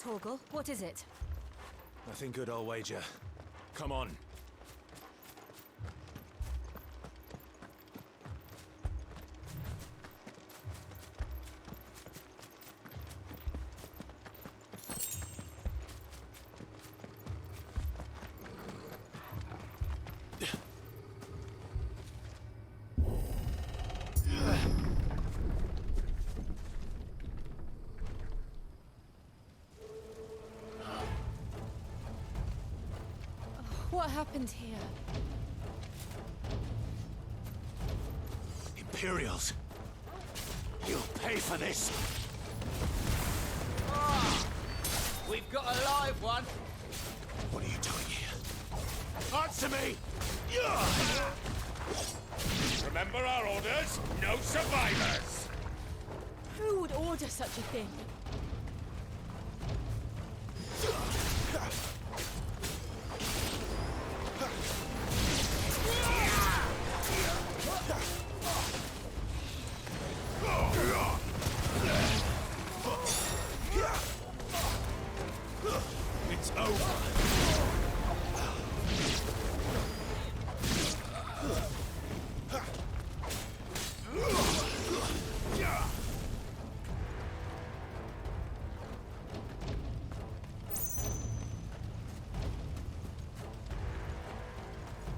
Torgal, what is it? Nothing good, I'll wager. Come on. What happened here? Imperials! You'll pay for this! We've got a live one! What are you doing here? Answer me! Remember our orders? No survivors! Who would order such a thing? It's over!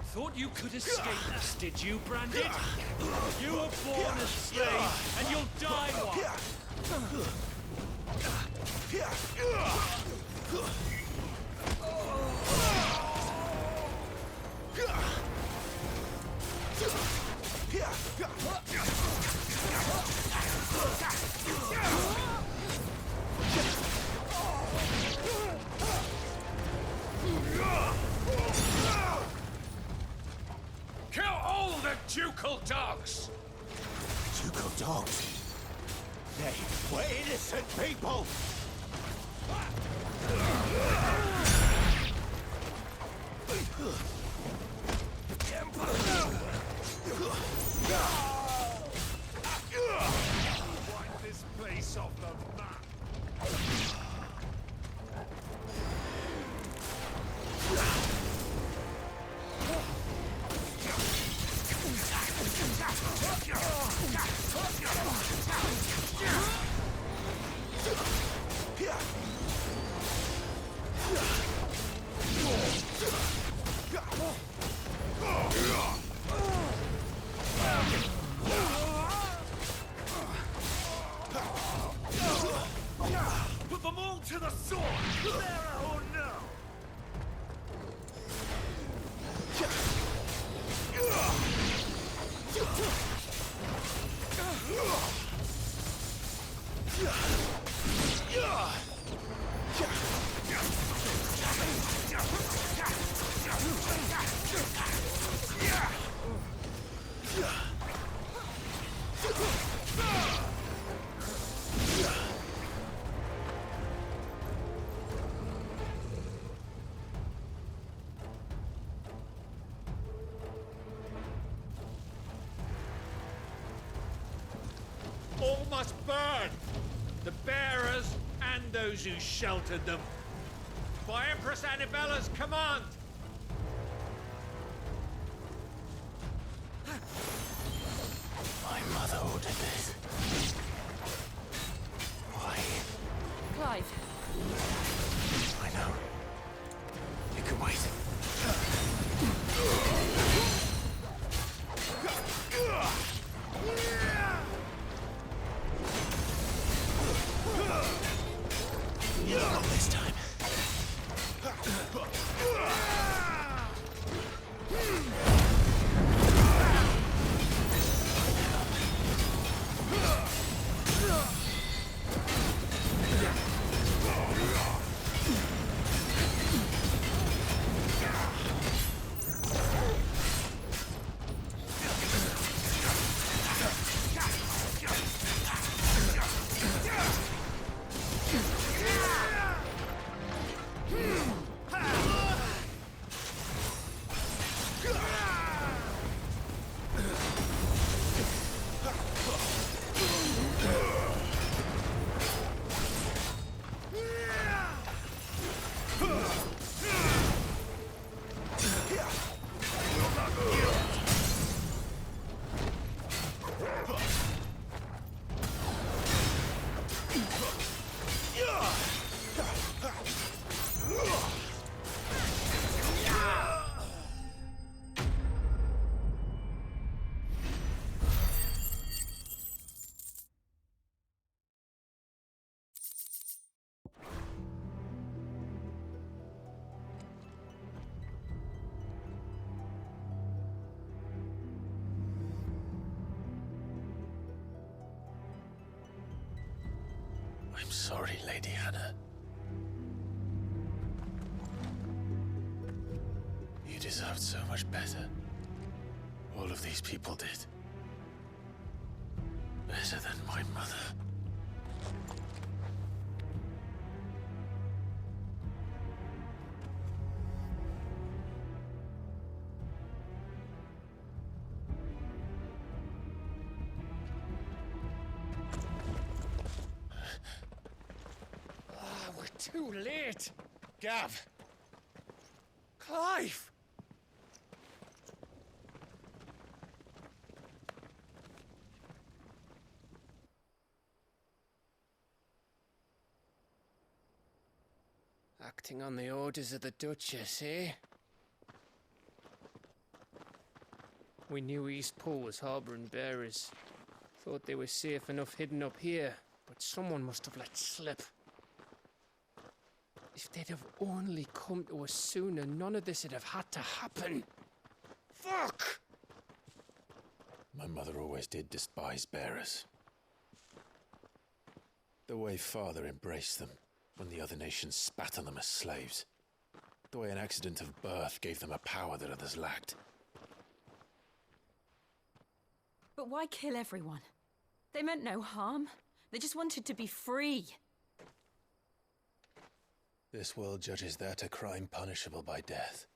Thought you could escape us, did you, Branded? You were born a slave, and you'll die one! Kill all the ducal dogs! Ducal dogs? Nay, we're innocent people! Wipe this place off the map! Put them all to the sword! There or no! All must burn! The bearers and those who sheltered them. By Empress Annibella's command! My mother ordered this. Why? Clive, I know. You can wait. Not this time. I'm sorry, Lady Hannah. You deserved so much better. All of these people did. Better than my mother. We're too late. Gav! Clive! Acting on the orders of the Duchess, eh? We knew East Pool was harbouring bearers. Thought they were safe enough hidden up here, but someone must have let slip. If they'd have only come to us sooner, none of this would have had to happen. Fuck! My mother always did despise bearers. The way Father embraced them when the other nations spat on them as slaves. The way an accident of birth gave them a power that others lacked. But why kill everyone? They meant no harm. They just wanted to be free. This world judges that a crime punishable by death.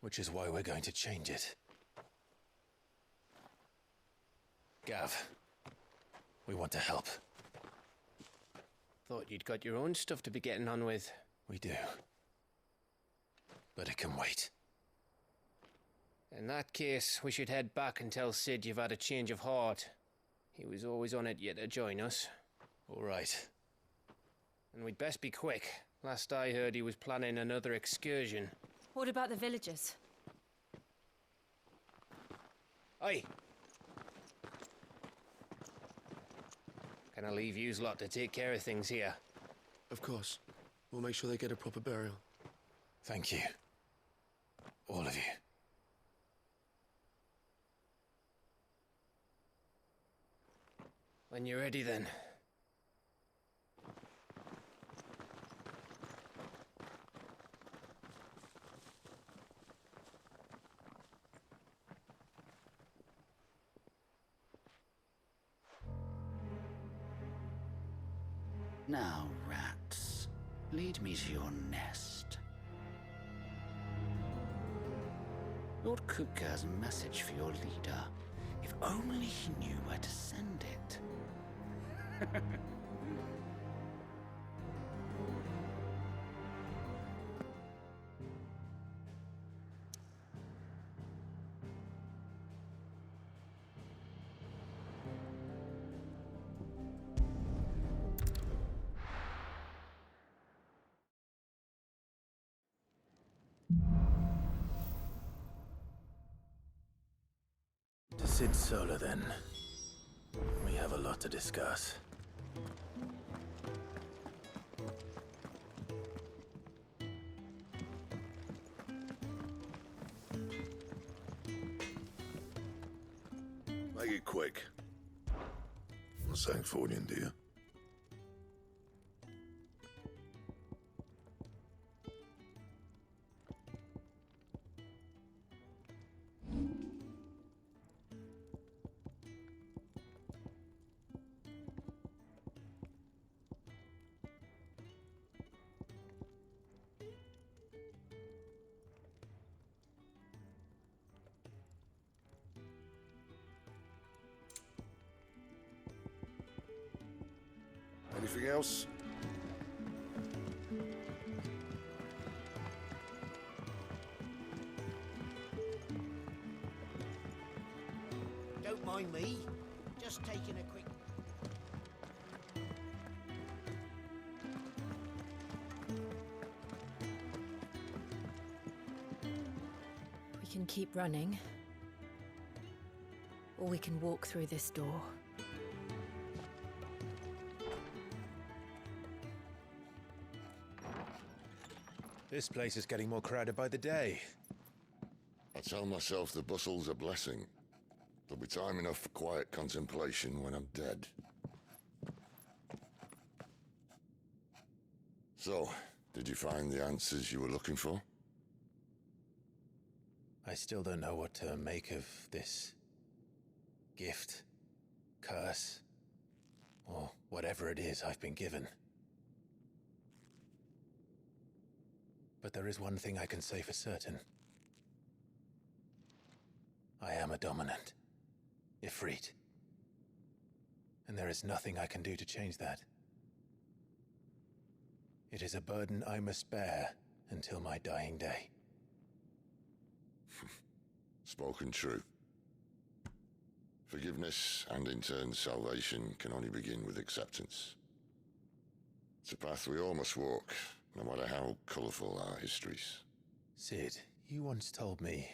Which is why we're going to change it. Gav, we want to help. Thought you'd got your own stuff to be getting on with. We do. But it can wait. In that case, we should head back and tell Sid you've had a change of heart. He was always on it yet to join us. All right. And we'd best be quick. Last I heard, he was planning another excursion. What about the villagers? Aye. Can I leave yous lot to take care of things here? Of course. We'll make sure they get a proper burial. Thank you. All of you. When you're ready, then. Now, rats, lead me to your nest. Lord Kupka has a message for your leader. If only he knew where to send it. To Sid Solar, then. We have a lot to discuss. Make it quick. Not saying Fordian, do you? Anything else? Don't mind me. Just taking a quick... We can keep running. Or we can walk through this door. This place is getting more crowded by the day. I tell myself the bustle's a blessing. There'll be time enough for quiet contemplation when I'm dead. So, did you find the answers you were looking for? I still don't know what to make of this gift, curse, or whatever it is I've been given. But there is one thing I can say for certain. I am a dominant, Ifrit. And there is nothing I can do to change that. It is a burden I must bear until my dying day. Spoken true. Forgiveness and in turn salvation can only begin with acceptance. It's a path we all must walk, no matter how colourful our histories. Sid, you once told me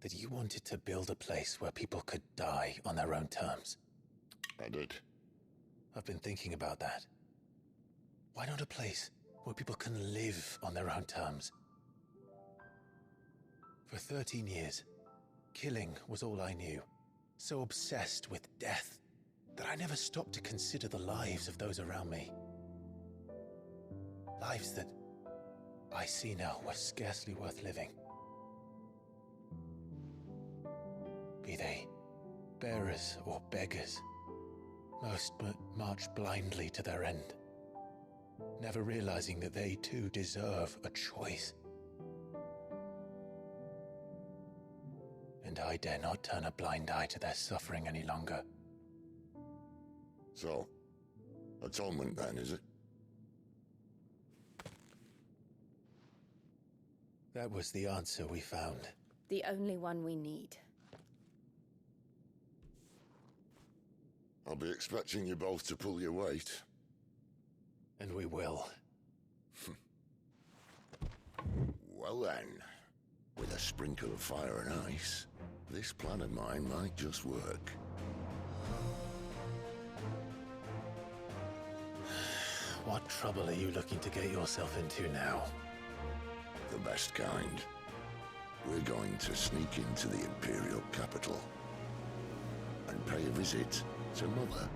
that you wanted to build a place where people could die on their own terms. I did. I've been thinking about that. Why not a place where people can live on their own terms? For 13 years, killing was all I knew. So obsessed with death that I never stopped to consider the lives of those around me. Lives that I see now were scarcely worth living. Be they bearers or beggars, most march blindly to their end, never realizing that they too deserve a choice. And I dare not turn a blind eye to their suffering any longer. So, atonement then, is it? That was the answer we found. The only one we need. I'll be expecting you both to pull your weight. And we will. Well then, with a sprinkle of fire and ice, this plan of mine might just work. What trouble are you looking to get yourself into now? The best kind. We're going to sneak into the Imperial capital and pay a visit to Mother.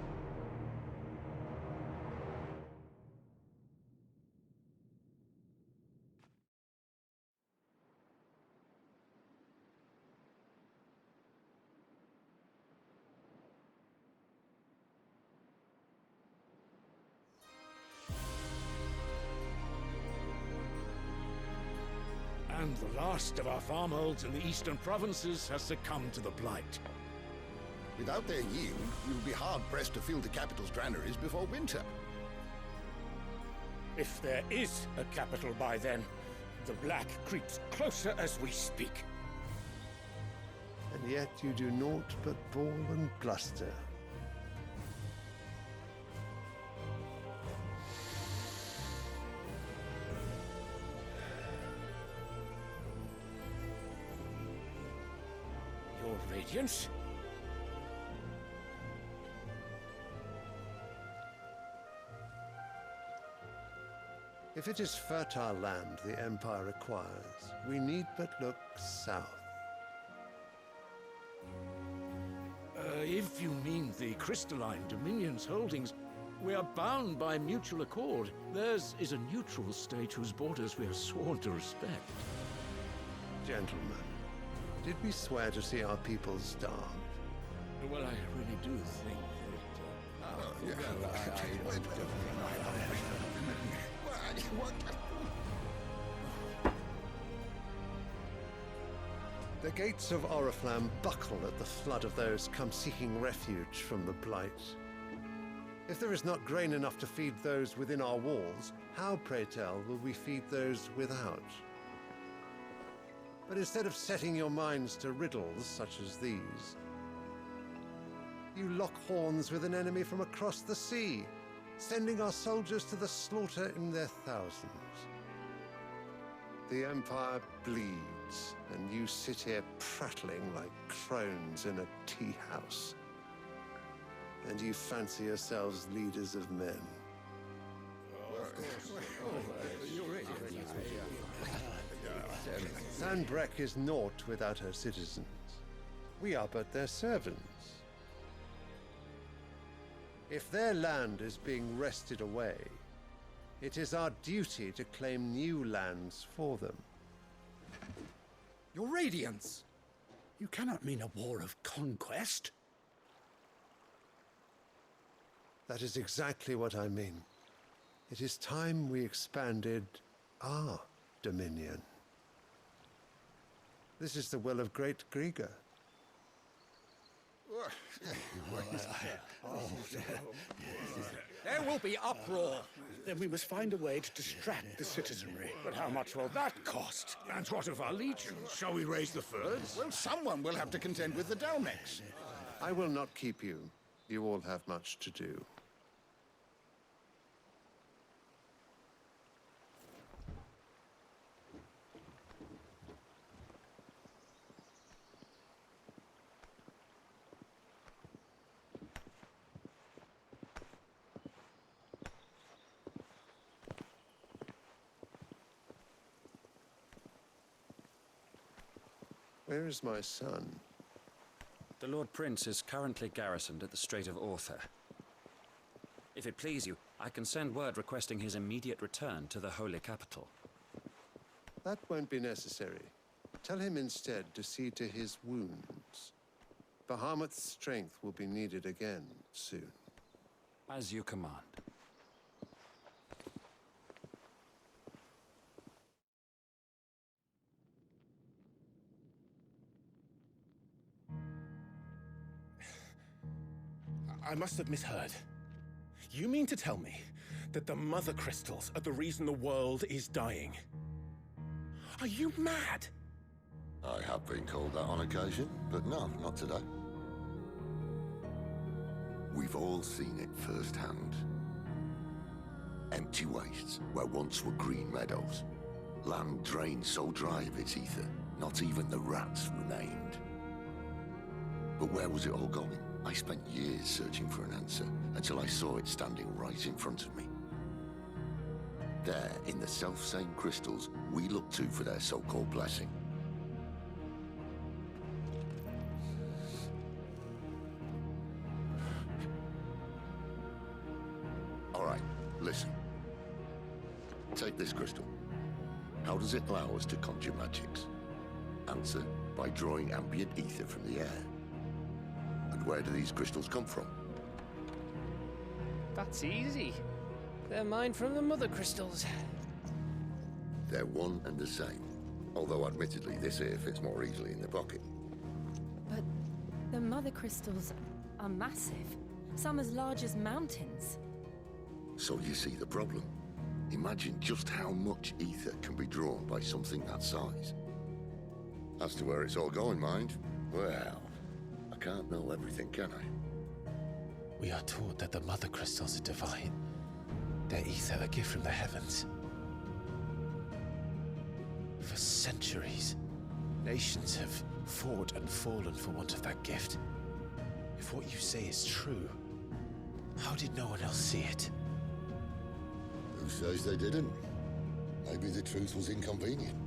And the last of our farmholds in the eastern provinces has succumbed to the blight. Without their yield, we will be hard-pressed to fill the capital's granaries before winter. If there is a capital by then, the black creeps closer as we speak. And yet you do naught but bawl and bluster. Your Radiance? If it is fertile land the Empire requires, we need but look south. If you mean the crystalline Dominion's holdings, we are bound by mutual accord. Theirs is a neutral state whose borders we are sworn to respect. Gentlemen, did we swear to see our people starve? Well, I really do think The gates of Oriflamme buckle at the flood of those come seeking refuge from the blight. If there is not grain enough to feed those within our walls, how, pray tell, will we feed those without? But instead of setting your minds to riddles such as these, you lock horns with an enemy from across the sea, sending our soldiers to the slaughter in their thousands. The Empire bleeds, and you sit here prattling like crones in a tea house. And you fancy yourselves leaders of men. Sandbreck is naught without her citizens. We are but their servants. If their land is being wrested away, It is our duty to claim new lands for them. Your Radiance! You cannot mean a war of conquest. That is exactly what I mean. It is time we expanded our dominion. This is the will of great Grieger. There will be uproar. Then we must find a way to distract the citizenry. But how much will that cost? And what of our legions? Shall we raise the furs? Well, someone will have to contend with the Dalmex. I will not keep you. You all have much to do. Where is my son? The Lord Prince is currently garrisoned at the Strait of Author. If it please you, I can send word requesting his immediate return to the Holy Capital. That won't be necessary. Tell him instead to see to his wounds. Bahamut's strength will be needed again soon. As you command. I must have misheard. You mean to tell me that the Mother Crystals are the reason the world is dying? Are you mad? I have been called that on occasion, but no, not today. We've all seen it firsthand. Empty wastes where once were green meadows. Land drained so dry of its ether, not even the rats remained. But where was it all going? I spent years searching for an answer, until I saw it standing right in front of me. There, in the self-same crystals we look to for their so-called blessing. All right, listen. Take this crystal. How does it allow us to conjure magics? Answer, by drawing ambient ether from the air. And where do these crystals come from? That's easy. They're mine from the Mother Crystals. They're one and the same. Although admittedly this here fits more easily in the pocket. But the Mother Crystals are massive. Some as large as mountains. So you see the problem. Imagine just how much ether can be drawn by something that size. As to where it's all going, mind, well, I can't know everything, can I? We are taught that the Mother Crystals are divine. Their ether a gift from the heavens. For centuries, nations have fought and fallen for want of that gift. If what you say is true, how did no one else see it? Who says they didn't? Maybe the truth was inconvenient.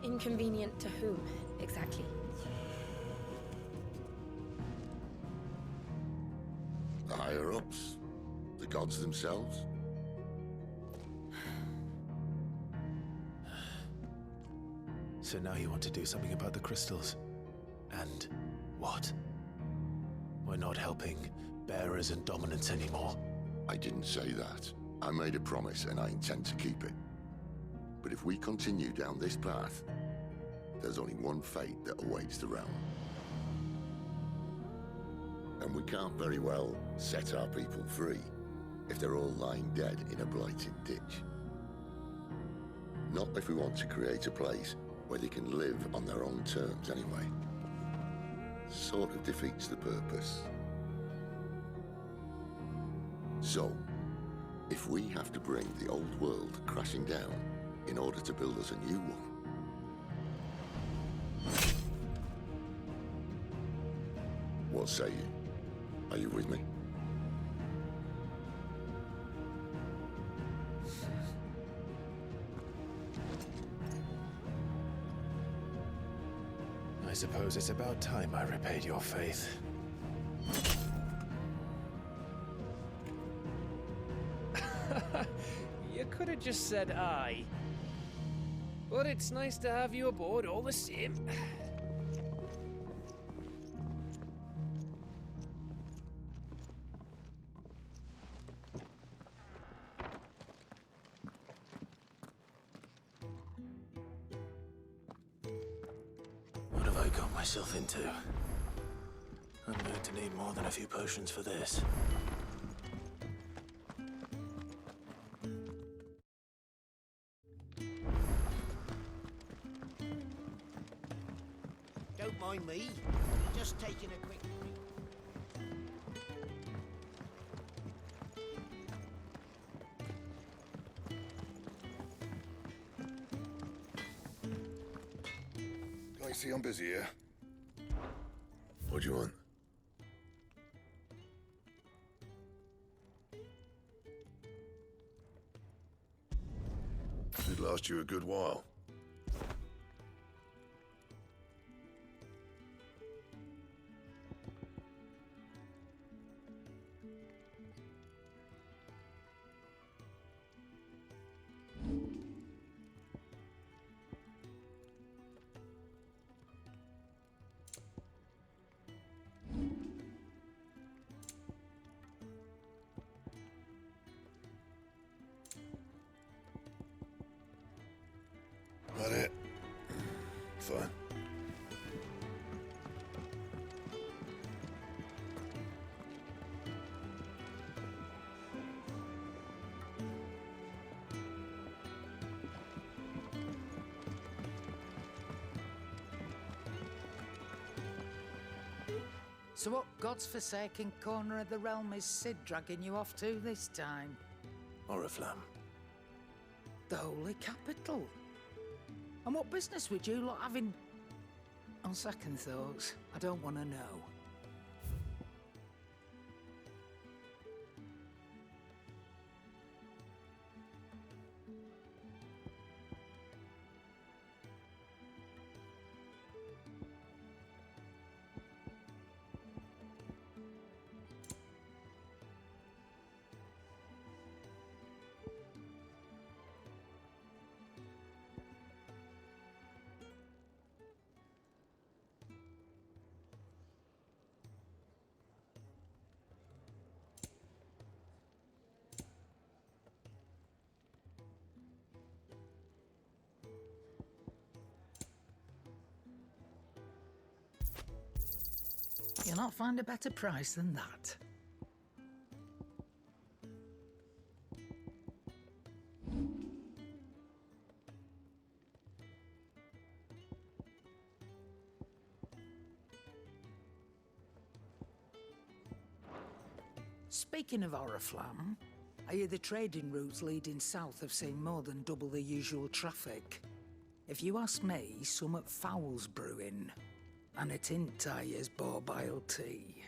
Inconvenient to whom, exactly? The higher-ups? The gods themselves? So now you want to do something about the crystals? And what? We're not helping bearers and dominants anymore. I didn't say that. I made a promise and I intend to keep it. But if we continue down this path, there's only one fate that awaits the realm. And we can't very well set our people free if they're all lying dead in a blighted ditch. Not if we want to create a place where they can live on their own terms anyway. Sort of defeats the purpose. So, if we have to bring the old world crashing down in order to build us a new one, what say you? Are you with me? I suppose it's about time I repaid your faith. You could have just said aye. But it's nice to have you aboard all the same. What have I got myself into? I'm going to need more than a few potions for this. Don't mind me. Just taking a quick I see I'm busy here. What do you want? Should last you a good while. That it? Fine. So what God's forsaken corner of the realm is Sid dragging you off to this time? Oriflamme. The Holy Capital. And what business would you lot having? On second thoughts, I don't want to know. You'll not find a better price than that. Speaking of Oriflamme, I hear the trading routes leading south have seen more than double the usual traffic. If you ask me, summat foul's brewing. And a tin tires borbile tea.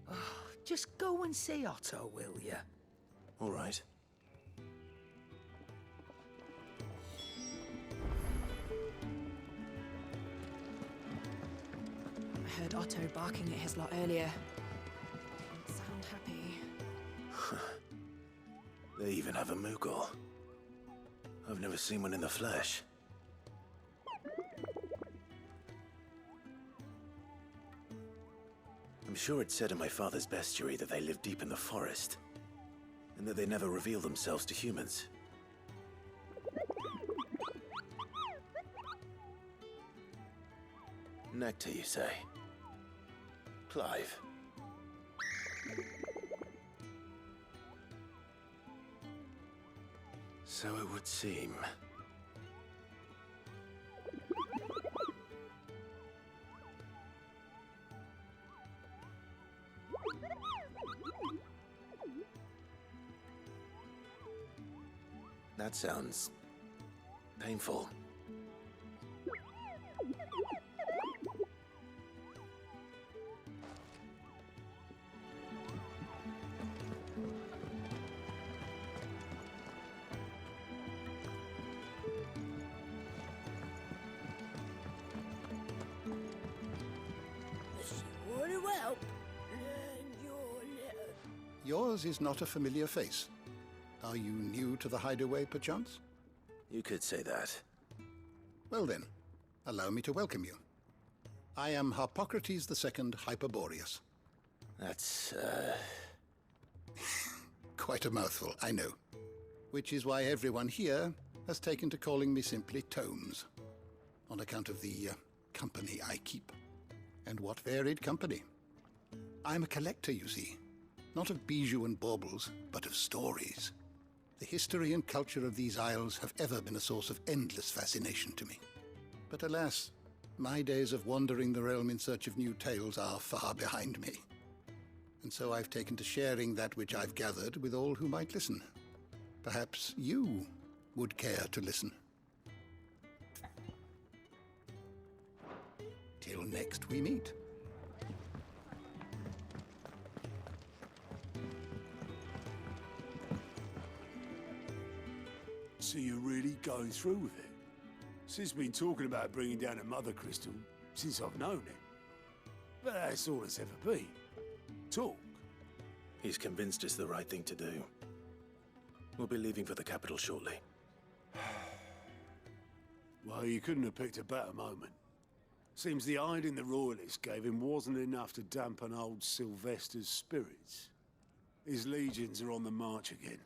Oh, just go and see Otto, will you? All right. I heard Otto barking at his lot earlier. Didn't sound happy. They even have a Moogle. I've never seen one in the flesh. I'm sure it said in my father's bestiary that they live deep in the forest, and that they never reveal themselves to humans. Nectar, you say? Clive. So it would seem. That sounds painful. Yours is not a familiar face. Are you new to the hideaway, perchance? You could say that. Well then, allow me to welcome you. I am Harpocrates II Hyperboreus. That's, Quite a mouthful, I know. Which is why everyone here has taken to calling me simply Tomes, on account of the company I keep. And what varied company. I'm a collector, you see. Not of bijou and baubles, but of stories. The history and culture of these isles have ever been a source of endless fascination to me. But alas, my days of wandering the realm in search of new tales are far behind me. And so I've taken to sharing that which I've gathered with all who might listen. Perhaps you would care to listen. Till next we meet. So you're really going through with it? Sid's been talking about bringing down a mother crystal since I've known him. But that's all it's ever been. Talk. He's convinced it's the right thing to do. We'll be leaving for the capital shortly. Well, you couldn't have picked a better moment. Seems the hiding the royalists gave him wasn't enough to dampen old Sylvester's spirits. His legions are on the march again.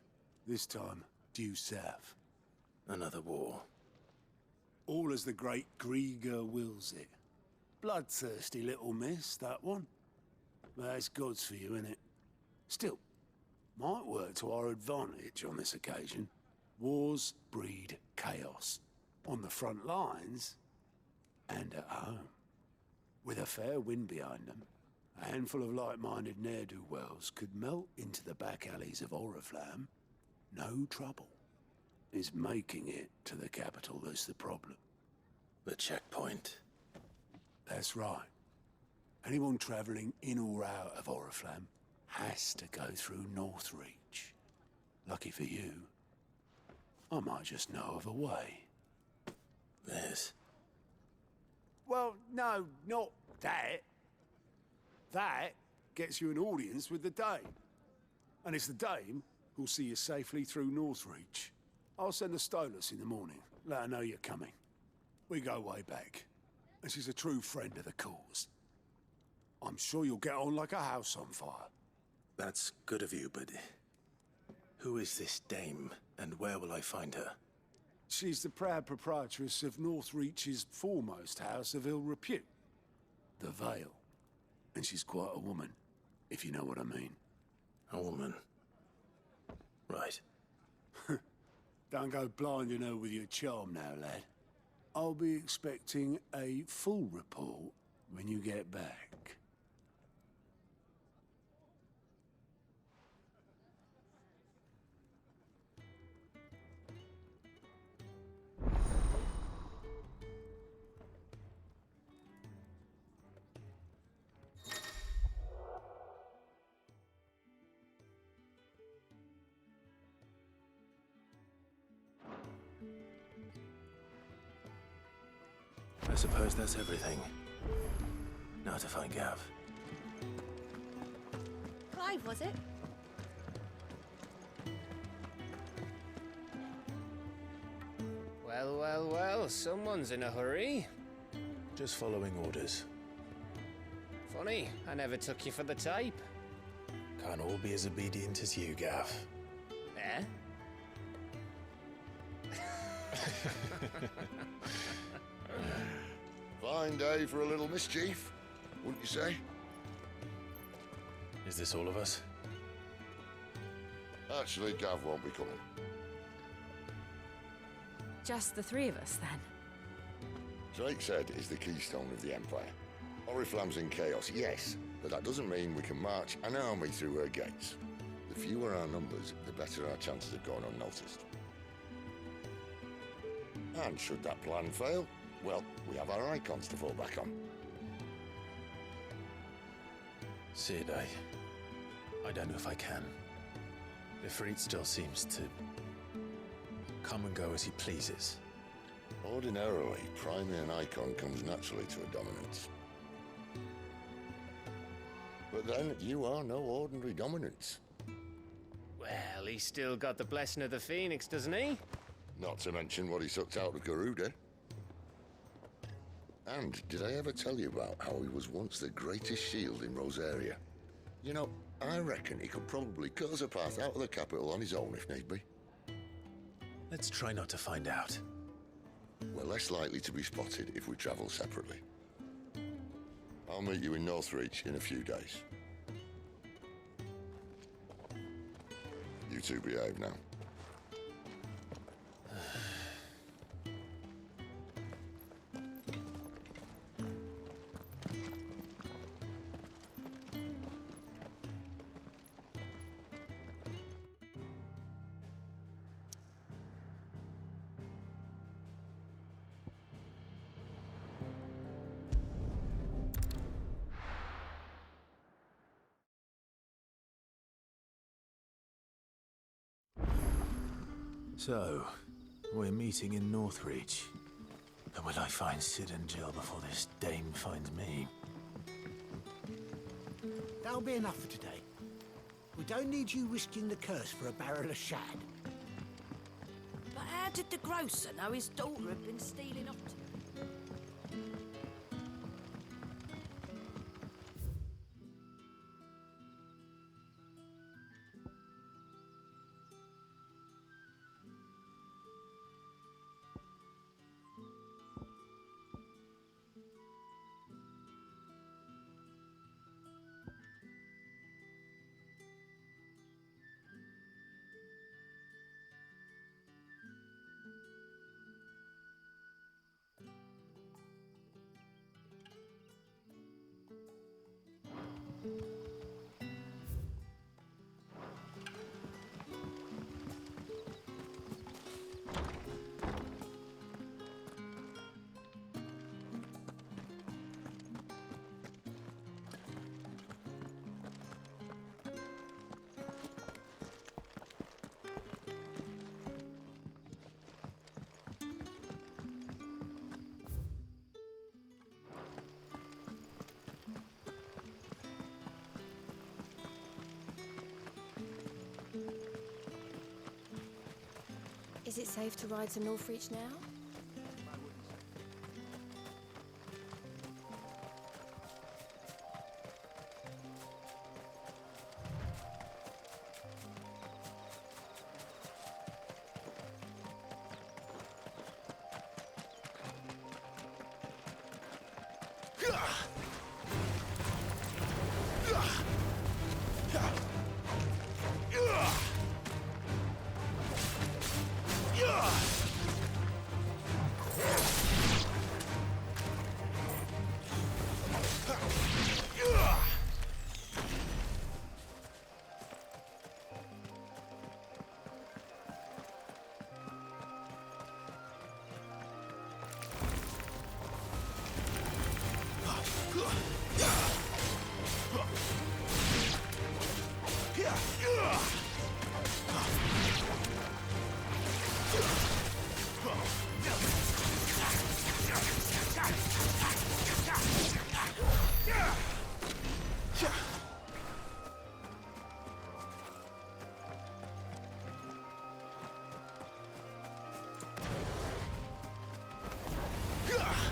This time, due south. Another war. All as the great Grieger wills it. Bloodthirsty little miss, that one. But that's God's for you, innit? Still, might work to our advantage on this occasion. Wars breed chaos. On the front lines, and at home. With a fair wind behind them, a handful of like-minded ne'er-do-wells could melt into the back alleys of Oriflamme. No trouble. It's making it to the capital that's the problem. The checkpoint. That's right. Anyone travelling in or out of Oriflamme has to go through Northreach. Lucky for you, I might just know of a way. There's... Well, no, not that. That gets you an audience with the Dame. And it's the Dame who'll see you safely through Northreach. I'll send the Stolas in the morning. Let her know you're coming. We go way back. And she's a true friend of the cause. I'm sure you'll get on like a house on fire. That's good of you, but... who is this Dame, and where will I find her? She's the proud proprietress of Northreach's foremost house of ill repute, the Vale. And she's quite a woman, if you know what I mean. A woman? Right. Don't go blinding her with your charm now, lad. I'll be expecting a full report when you get back. I suppose that's everything. Now to find Gav. Clive, was it? Well, well, well, someone's in a hurry. Just following orders. Funny, I never took you for the type. Can't all be as obedient as you, Gav. Eh? Fine day for a little mischief, wouldn't you say? Is this all of us? Actually, Gav won't be coming. Just the three of us, then? Drakeshead is the keystone of the Empire. Oriflamme's in chaos, yes, but that doesn't mean we can march an army through her gates. The fewer our numbers, the better our chances of going unnoticed. And should that plan fail, well, we have our icons to fall back on. Sid, I don't know if I can. Ifrit still seems to come and go as he pleases. Ordinarily, priming an icon comes naturally to a dominance. But then, you are no ordinary dominance. Well, he's still got the blessing of the Phoenix, doesn't he? Not to mention what he sucked out of Garuda. And did I ever tell you about how he was once the greatest shield in Rosaria? You know, I reckon he could probably cut us a path out of the capital on his own if need be. Let's try not to find out. We're less likely to be spotted if we travel separately. I'll meet you in Northreach in a few days. You two behave now. So, we're meeting in Northreach. And will I find Sid and Jill before this dame finds me? That'll be enough for today. We don't need you risking the curse for a barrel of shad. But how did the grocer know his daughter had been stealing off? Is it safe to ride to Northreach now?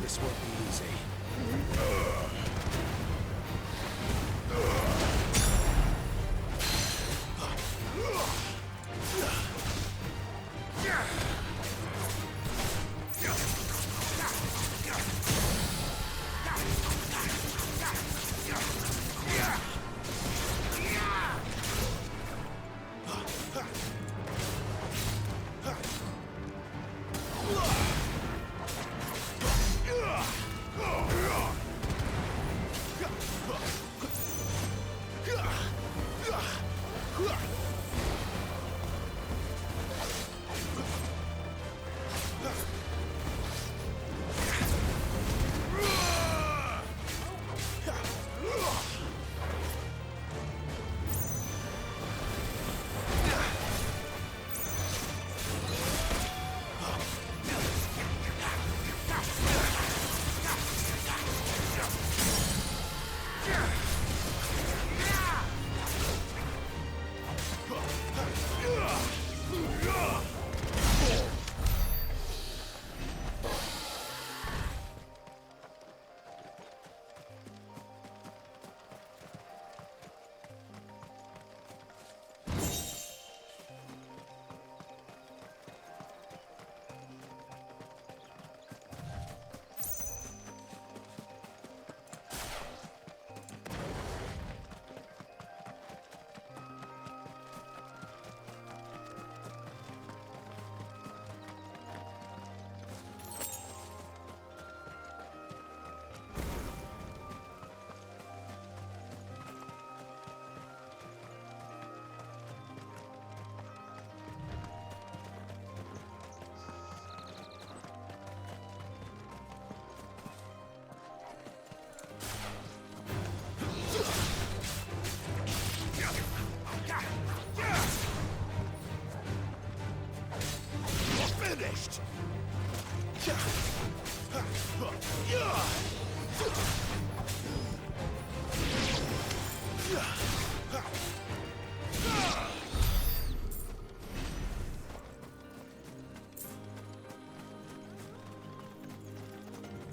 This won't be easy. finished!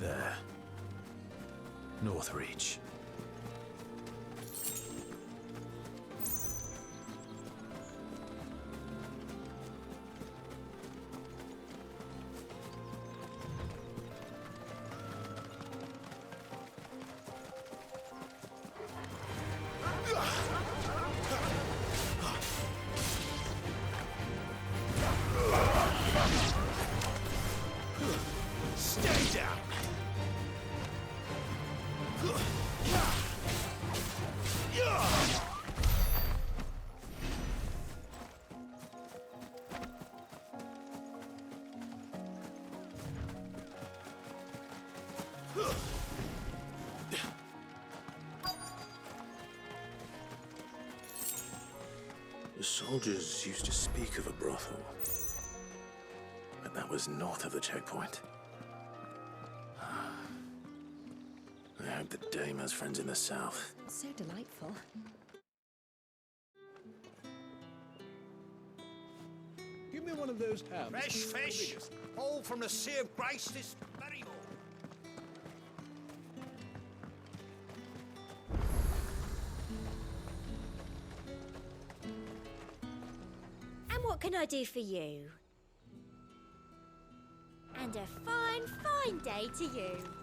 There. Northreach. Stay down! The soldiers used to speak of a brothel, but that was north of the checkpoint. I hope that Dame has friends in the south. So delightful. Give me one of those hams. Fresh fish, all from the Sea of Grace this very morning. And what can I do for you? And a fine, fine day to you.